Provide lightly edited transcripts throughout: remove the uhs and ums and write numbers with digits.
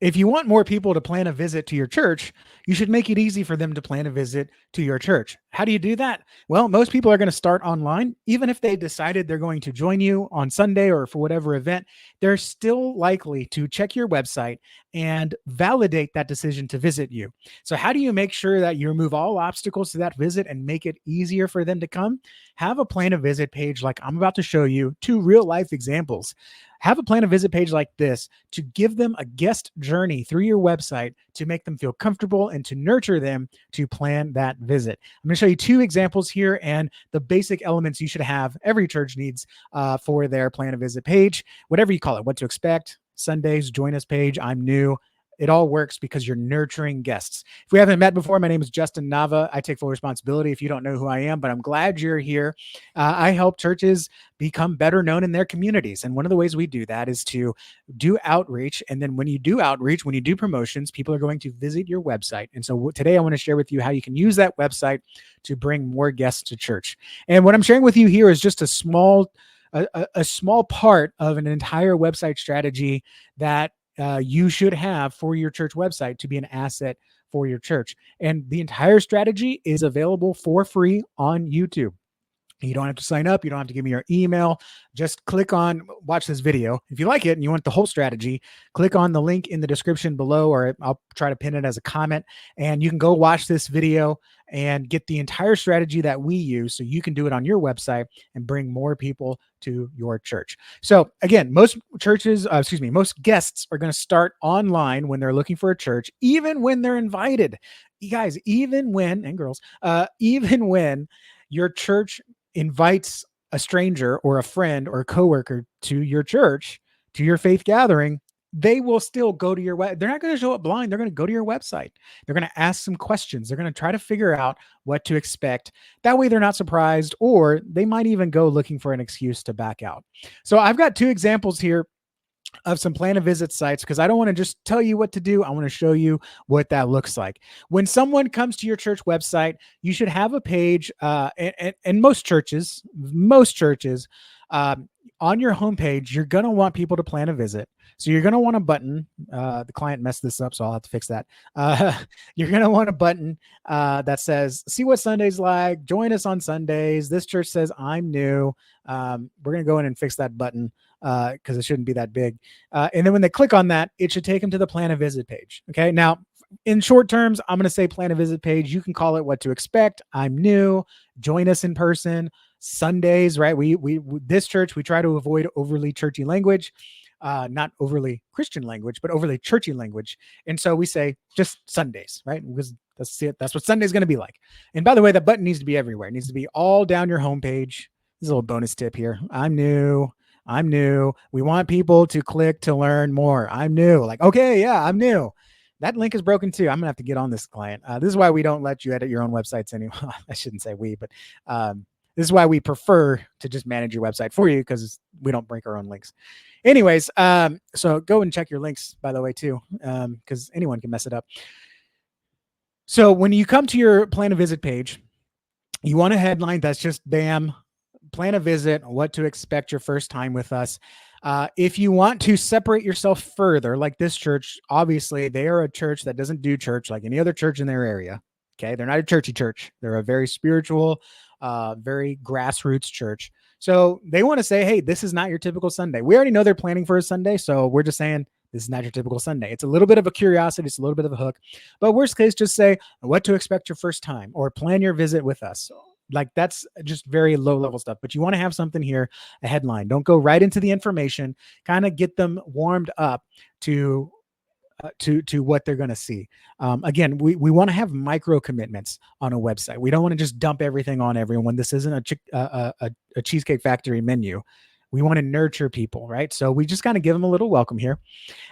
if you want more people to plan a visit to your church, you should make it easy for them to plan a visit to your church. How do you do that? Well, most people are going to start online. Even if they decided they're going to join you on Sunday or for whatever event, they're still likely to check your website and validate that decision to visit you. So, how do you make sure that you remove all obstacles to that visit and make it easier for them to come? Have a plan a visit page like I'm about to show you, two real life examples. Have a plan a visit page like this to give them a guest journey through your website to make them feel comfortable and to nurture them to plan that visit. I'm going to show you two examples here and the basic elements you should have, every church needs for their plan a visit page, whatever you call it, what to expect, Sundays, join us page, I'm new. It all works because you're nurturing guests. If we haven't met before, my name is Justin Nava. I take full responsibility if you don't know who I am, but I'm glad you're here. I help churches become better known in their communities. And one of the ways we do that is to do outreach. And then when you do outreach, when you do promotions, people are going to visit your website. And so today I want to share with you how you can use that website to bring more guests to church. And what I'm sharing with you here is just a small part of an entire website strategy that you should have for your church website to be an asset for your church. And the entire strategy is available for free on YouTube. You don't have to sign up. You don't have to give me your email. Just watch this video. If you like it and you want the whole strategy, click on the link in the description below, or I'll try to pin it as a comment, and you can go watch this video and get the entire strategy that we use so you can do it on your website and bring more people to your church. So again, most guests are going to start online when they're looking for a church, even when they're invited. You guys, even when your church invites a stranger or a friend or a coworker to your church, to your faith gathering, they will still go to your web. They're not going to show up blind. They're going to go to your website. They're going to ask some questions. They're going to try to figure out what to expect. That way they're not surprised, or they might even go looking for an excuse to back out. So I've got two examples here of some plan a visit sites, because I don't want to just tell you what to do. I want to show you what that looks like. When someone comes to your church website, you should have a page, and most churches, on your homepage, you're going to want people to plan a visit. So you're going to want a button. The client messed this up, so I'll have to fix that. You're going to want a button that says, see what Sunday's like, join us on Sundays. This church says, I'm new. We're going to go in and fix that button because it shouldn't be that big. And then when they click on that, it should take them to the plan a visit page. Okay. Now, in short terms, I'm going to say plan a visit page. You can call it what to expect. I'm new. Join us in person. Sundays, right? This church, we try to avoid overly churchy language, not overly Christian language, but overly churchy language. And so we say just Sundays, right? Because that's it. That's what Sunday's going to be like. And by the way, that button needs to be everywhere. It needs to be all down your homepage. This is a little bonus tip here. I'm new. We want people to click to learn more. I'm new. Like, okay, yeah, I'm new. That link is broken too. I'm gonna have to get on this client. This is why we don't let you edit your own websites anymore. I shouldn't say we, but this is why we prefer to just manage your website for you, because we don't break our own links. Anyways, so go and check your links, by the way, too, because anyone can mess it up. So when you come to your plan a visit page, you want a headline that's just bam, plan a visit, what to expect your first time with us. If you want to separate yourself further, like this church, obviously they are a church that doesn't do church like any other church in their area. Okay. They're not a churchy church. They're a very spiritual, very grassroots church. So they want to say, hey, this is not your typical Sunday. We already know they're planning for a Sunday. So we're just saying, this is not your typical Sunday. It's a little bit of a curiosity. It's a little bit of a hook, but worst case, just say what to expect your first time, or plan your visit with us. Like, that's just very low level stuff, but you want to have something here, a headline. Don't go right into the information, kind of get them warmed up to what they're going to see. Again, we want to have micro commitments on a website. We don't want to just dump everything on everyone. This isn't a Cheesecake Factory menu. We want to nurture people, right? So we just kind of give them a little welcome here.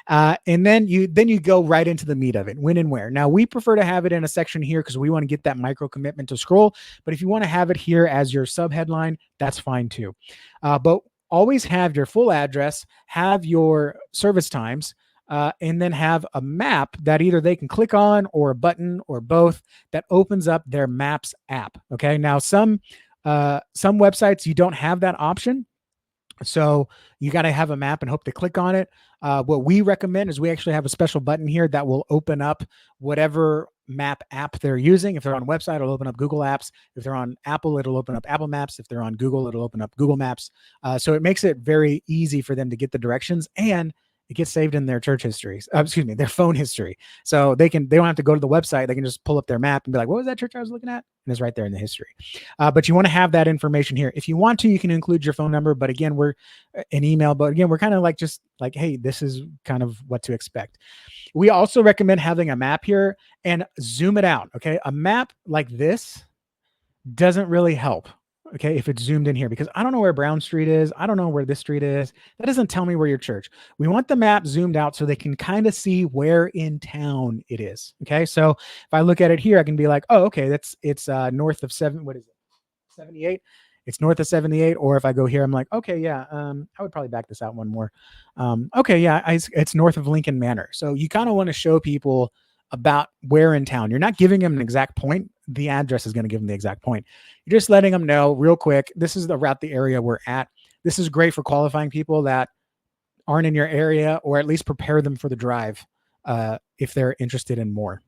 And then you go right into the meat of it, when and where. Now, we prefer to have it in a section here because we want to get that micro commitment to scroll. But if you want to have it here as your sub headline, that's fine too. But always have your full address, have your service times, and then have a map that either they can click on, or a button, or both, that opens up their Maps app. Okay. Now, some websites, you don't have that option. So you got to have a map and hope to click on it. What we recommend is we actually have a special button here that will open up whatever map app they're using. If they're on a website, it'll open up Google Apps. If they're on Apple, it'll open up Apple Maps. If they're on Google, it'll open up Google Maps. So it makes it very easy for them to get the directions, and it gets saved in their church history. Their phone history. So they don't have to go to the website. They can just pull up their map and be like, what was that church I was looking at? And it's right there in the history. But you want to have that information here. If you want to, you can include your phone number, but again, we're an email, but again, we're kind of like, hey, this is kind of what to expect. We also recommend having a map here and zoom it out. Okay. A map like this doesn't really help. Okay, if it's zoomed in here, because I don't know where Brown Street is. I don't know where this street is. That doesn't tell me where your church. We want the map zoomed out so they can kind of see where in town it is. Okay, so if I look at it here, I can be like, oh, okay, it's north of 78. It's north of 78. Or if I go here, I'm like, okay, yeah, I would probably back this out one more. Okay, yeah, it's north of Lincoln Manor. So you kind of want to show people about where in town. You're not giving them an exact point. The address is going to give them the exact point. You're just letting them know real quick, this is around the area we're at. This is great for qualifying people that aren't in your area, or at least prepare them for the drive if they're interested in more.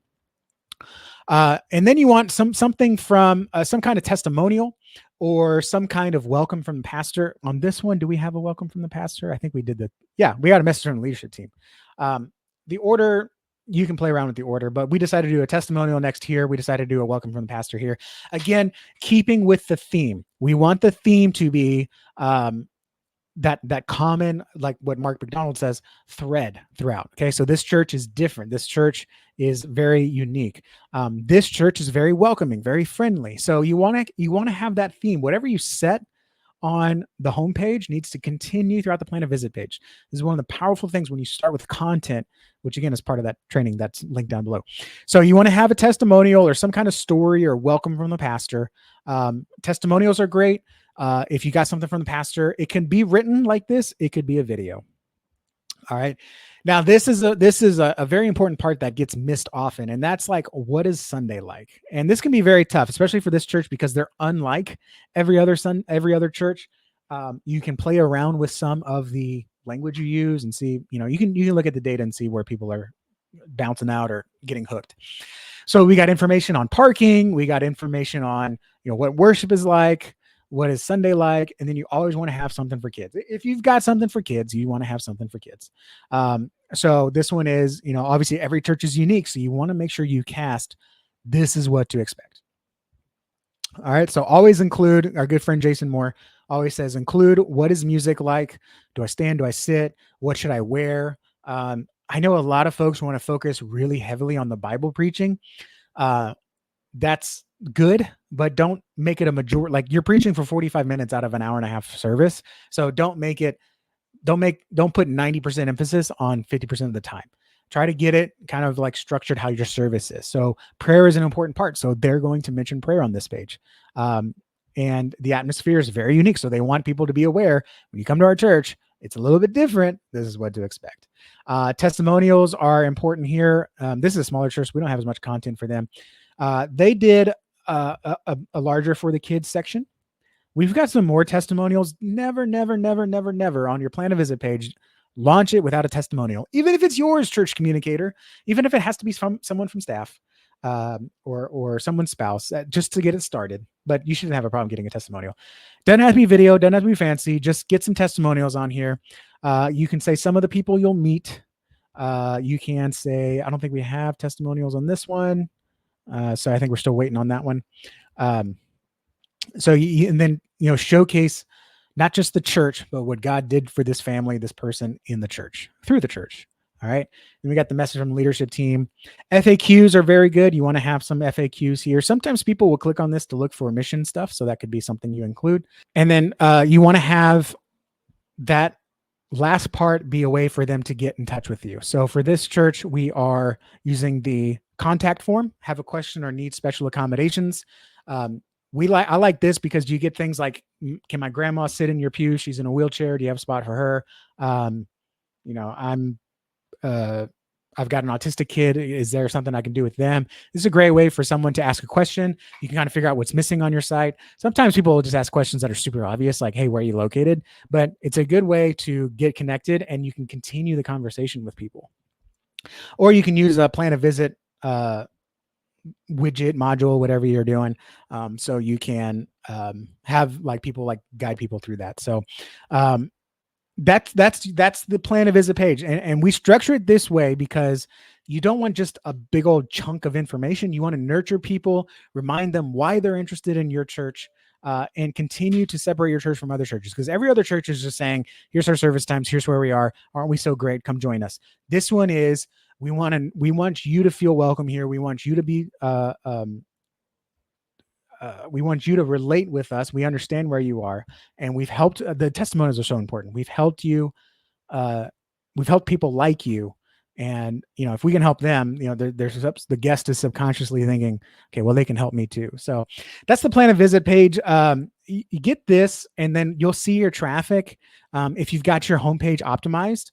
And then you want something from some kind of testimonial or some kind of welcome from the pastor. On this one, do we have a welcome from the pastor? I think we did yeah, we got a message from the leadership team. The order, you can play around with the order, but we decided to do a testimonial next here. We decided to do a welcome from the pastor here. Again, keeping with the theme. We want the theme to be that common, like what Mark McDonald says, thread throughout. Okay, so this church is different. This church is very unique. This church is very welcoming, very friendly. So you want to have that theme. Whatever you set on the homepage needs to continue throughout the plan a visit page. This is one of the powerful things when you start with content, which again is part of that training that's linked down below. So you want to have a testimonial or some kind of story or welcome from the pastor. Testimonials are great. If you got something from the pastor, it can be written like this. It could be a video. All right. Now, this is a very important part that gets missed often. And that's like, what is Sunday like? And this can be very tough, especially for this church, because they're unlike every other church. You can play around with some of the language you use and see, you can look at the data and see where people are bouncing out or getting hooked. So we got information on parking. We got information on, what worship is like. What is Sunday like? And then you always want to have something for kids. If you've got something for kids, you want to have something for kids. So this one is, obviously every church is unique. So you want to make sure you cast, this is what to expect. All right. So always include, our good friend Jason Moore always says, include, what is music like? Do I stand? Do I sit? What should I wear? I know a lot of folks want to focus really heavily on the Bible preaching. That's good, but don't make it a majority. Like, you're preaching for 45 minutes out of an hour and a half service. So don't put 90% emphasis on 50% of the time. Try to get it kind of like structured how your service is. So prayer is an important part. So they're going to mention prayer on this page. And the atmosphere is very unique. So they want people to be aware, when you come to our church, it's a little bit different. This is what to expect. Testimonials are important here. This is a smaller church. We don't have as much content for them. They did a larger for the kids section. We've got some more testimonials. Never on your plan a visit page, launch it without a testimonial. Even if it's yours, church communicator, even if it has to be from someone from staff, or someone's spouse, just to get it started. But you shouldn't have a problem getting a testimonial. Doesn't have to be video, doesn't have to be fancy. Just get some testimonials on here. You can say some of the people you'll meet. You can say, I don't think we have testimonials on this one. So I think we're still waiting on that one. So and then, showcase not just the church, but what God did for this family, this person in the church, through the church. All right. Then we got the message from the leadership team. FAQs are very good. You want to have some FAQs here. Sometimes people will click on this to look for mission stuff. So that could be something you include. And then you want to have that last part be a way for them to get in touch with you. So for this church, we are using the contact form. Have a question or need special accommodations. I like this because you get things like, can my grandma sit in your pew? She's in a wheelchair. Do you have a spot for her? I'm I've got an autistic kid. Is there something I can do with them? This is a great way for someone to ask a question. You can kind of figure out what's missing on your site. Sometimes people will just ask questions that are super obvious, like, hey, where are you located? But it's a good way to get connected, and you can continue the conversation with people. Or you can use a plan a visit widget, module, whatever you're doing. So you can have like people like guide people through that. So that's the plan a visit page. And we structure it this way because you don't want just a big old chunk of information. You want to nurture people, remind them why they're interested in your church, and continue to separate your church from other churches, because every other church is just saying, here's our service times, here's where we are, aren't we so great, come join us. This one is, we want you to feel welcome here. We want you to be we want you to relate with us. We understand where you are, and we've helped. The testimonies are so important. We've helped you. We've helped people like you, and if we can help them, there's the guest is subconsciously thinking, okay, well, they can help me too. So that's the plan a visit page. You get this, and then you'll see your traffic. If you've got your homepage optimized,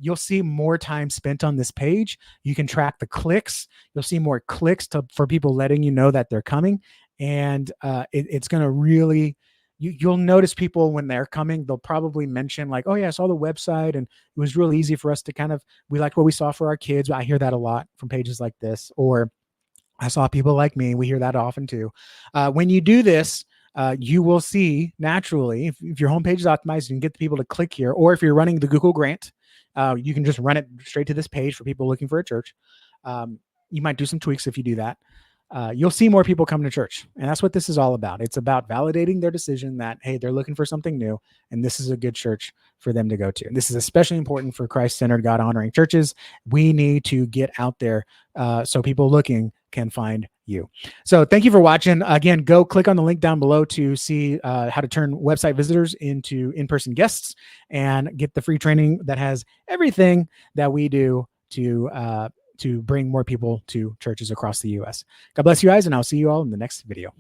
you'll see more time spent on this page. You can track the clicks. You'll see more clicks for people letting you know that they're coming. And it's going to really, you'll notice people when they're coming, they'll probably mention like, oh yeah, I saw the website and it was really easy for us to we liked what we saw for our kids. I hear that a lot from pages like this. Or I saw people like me. We hear that often too. When you do this, you will see naturally, if your homepage is optimized, you can get the people to click here. Or if you're running the Google Grant, you can just run it straight to this page for people looking for a church. You might do some tweaks if you do that. You'll see more people come to church. And that's what this is all about. It's about validating their decision that, hey, they're looking for something new, and this is a good church for them to go to. And this is especially important for Christ-centered, God-honoring churches. We need to get out there so people looking can find you. So thank you for watching. Again, go click on the link down below to see how to turn website visitors into in-person guests and get the free training that has everything that we do to bring more people to churches across the U.S. God bless you guys, and I'll see you all in the next video.